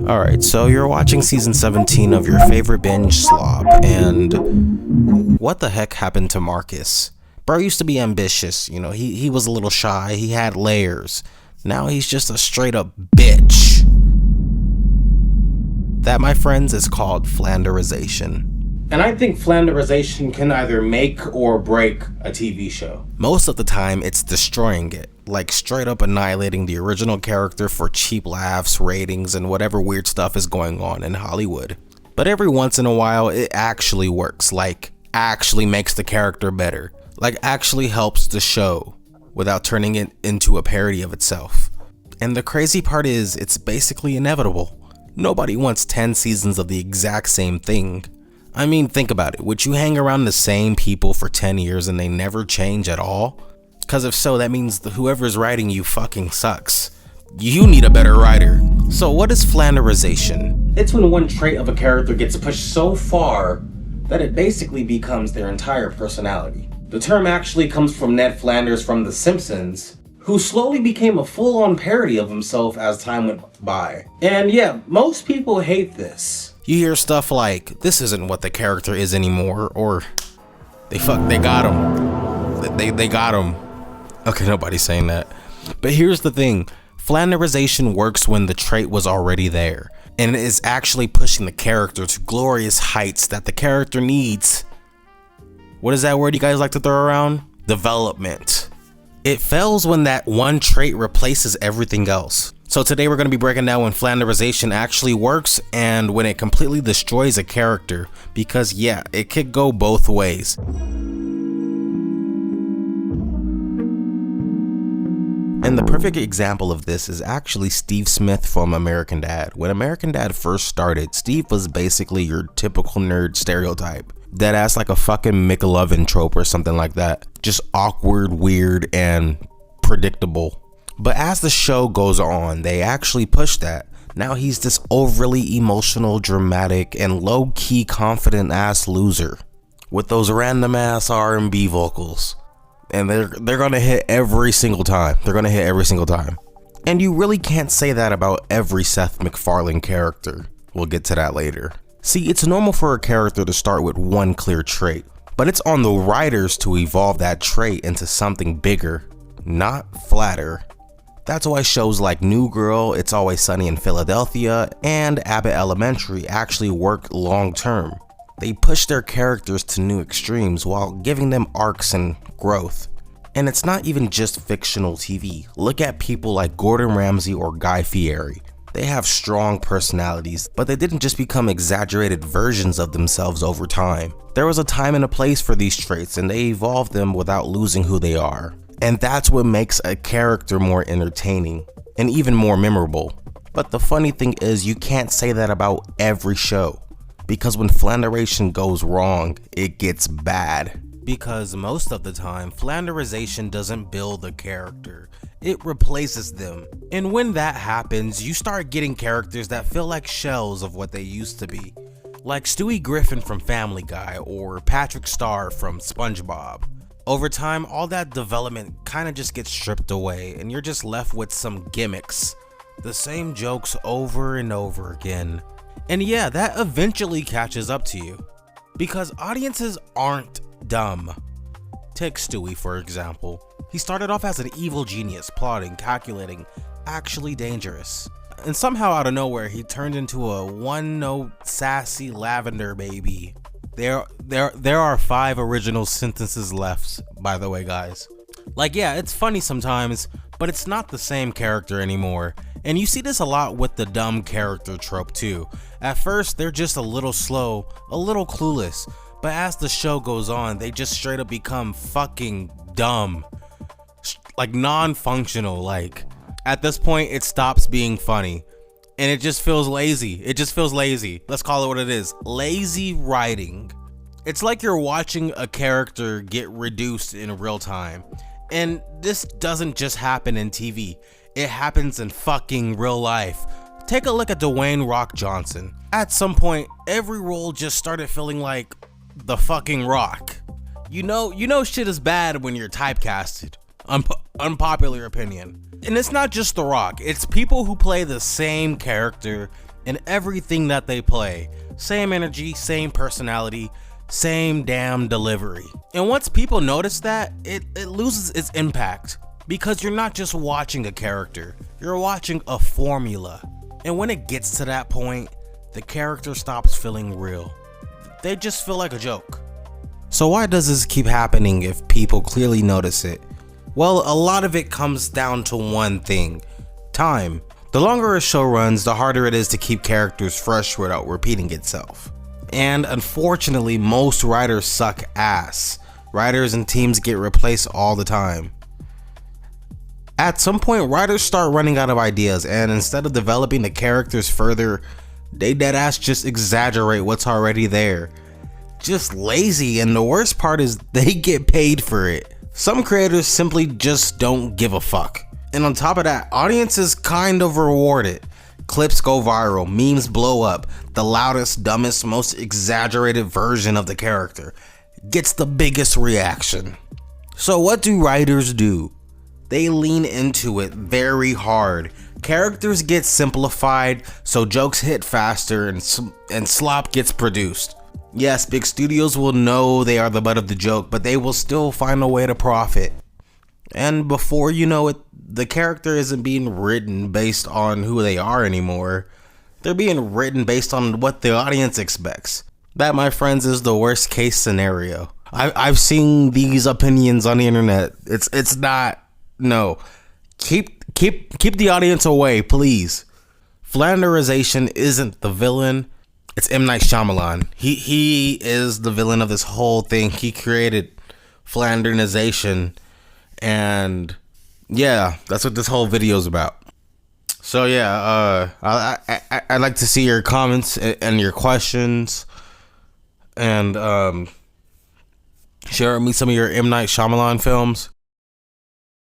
Alright, so you're watching season 17 of your favorite binge slob, and what the heck happened to Marcus? Bro used to be ambitious, you know, he was a little shy, he had layers. Now he's just a straight up bitch. That, my friends, is called Flanderization. And I think Flanderization can either make or break a TV show. Most of the time, it's destroying it. Like straight up annihilating the original character for cheap laughs, ratings, and whatever weird stuff is going on in Hollywood. But every once in a while, it actually works. Like, actually makes the character better. Like, actually helps the show without turning it into a parody of itself. And the crazy part is, it's basically inevitable. Nobody wants 10 seasons of the exact same thing. I mean, think about it. Would you hang around the same people for 10 years and they never change at all? Because if so, that means whoever's writing you fucking sucks. You need a better writer. So what is Flanderization? It's when one trait of a character gets pushed so far that it basically becomes their entire personality. The term actually comes from Ned Flanders from The Simpsons, who slowly became a full-on parody of himself as time went by. And yeah, most people hate this. You hear stuff like, this isn't what the character is anymore, or they got him. They got him. Okay, nobody's saying that. But here's the thing, Flanderization works when the trait was already there, and it is actually pushing the character to glorious heights that the character needs. What is that word you guys like to throw around? Development. It fails when that one trait replaces everything else. So today we're going to be breaking down when Flanderization actually works and when it completely destroys a character, because yeah, it could go both ways. And the perfect example of this is actually Steve Smith from American Dad. When American Dad first started, Steve was basically your typical nerd stereotype. Deadass like a fucking McLovin trope or something like that. Just awkward, weird, and predictable. But as the show goes on, they actually push that. Now he's this overly emotional, dramatic, and low-key confident ass loser with those random ass R&B vocals. And they're gonna hit every single time. They're gonna hit every single time. And you really can't say that about every Seth MacFarlane character. We'll get to that later. See, it's normal for a character to start with one clear trait, but it's on the writers to evolve that trait into something bigger, not flatter. That's why shows like New Girl, It's Always Sunny in Philadelphia, and Abbott Elementary actually work long term. They push their characters to new extremes while giving them arcs and growth. And it's not even just fictional TV. Look at people like Gordon Ramsay or Guy Fieri. They have strong personalities, but they didn't just become exaggerated versions of themselves over time. There was a time and a place for these traits, and they evolved them without losing who they are. And that's what makes a character more entertaining and even more memorable. But the funny thing is, you can't say that about every show, because when Flanderization goes wrong, it gets bad. Because most of the time, Flanderization doesn't build the character, it replaces them. And when that happens, you start getting characters that feel like shells of what they used to be. Like Stewie Griffin from Family Guy or Patrick Star from SpongeBob. Over time, all that development kind of just gets stripped away and you're just left with some gimmicks. The same jokes over and over again. And yeah, that eventually catches up to you. Because audiences aren't dumb. Take Stewie for example. He started off as an evil genius, plotting, calculating, actually dangerous. And somehow out of nowhere, he turned into a one-note, sassy lavender baby. There are 5 original sentences left, by the way, guys. Like, yeah, it's funny sometimes, but it's not the same character anymore. And you see this a lot with the dumb character trope too. At first, they're just a little slow, a little clueless, but as the show goes on, they just straight up become fucking dumb. Like non-functional, like. At this point, it stops being funny. And it just feels lazy. It just feels lazy. Let's call it what it is. Lazy writing. It's like you're watching a character get reduced in real time. And this doesn't just happen in TV. It happens in fucking real life. Take a look at Dwayne "Rock" Johnson. At some point, every role just started feeling like the fucking Rock. You know shit is bad when you're typecasted. Unpopular opinion. And it's not just The Rock, it's people who play the same character in everything that they play. Same energy, same personality, same damn delivery. And once people notice that, it loses its impact, because you're not just watching a character, you're watching a formula. And when it gets to that point, the character stops feeling real. They just feel like a joke. So why does this keep happening if people clearly notice it? Well, a lot of it comes down to one thing: time. The longer a show runs, the harder it is to keep characters fresh without repeating itself. And unfortunately, most writers suck ass. Writers and teams get replaced all the time. At some point, writers start running out of ideas, and instead of developing the characters further, they deadass just exaggerate what's already there. Just lazy, and the worst part is they get paid for it. Some creators simply just don't give a fuck. And on top of that, audiences kind of reward it. Clips go viral, memes blow up, the loudest, dumbest, most exaggerated version of the character gets the biggest reaction. So what do writers do? They lean into it very hard. Characters get simplified, so jokes hit faster and slop gets produced. Yes, big studios will know they are the butt of the joke, but they will still find a way to profit. And before you know it, the character isn't being written based on who they are anymore. They're being written based on what the audience expects. That, my friends, is the worst case scenario. I've seen these opinions on the internet. It's not. No, keep the audience away, please. Flanderization isn't the villain. It's M. Night Shyamalan. He is the villain of this whole thing. He created Flanderization, and yeah, that's what this whole video is about. So yeah, I'd like to see your comments and your questions, and share with me some of your M. Night Shyamalan films.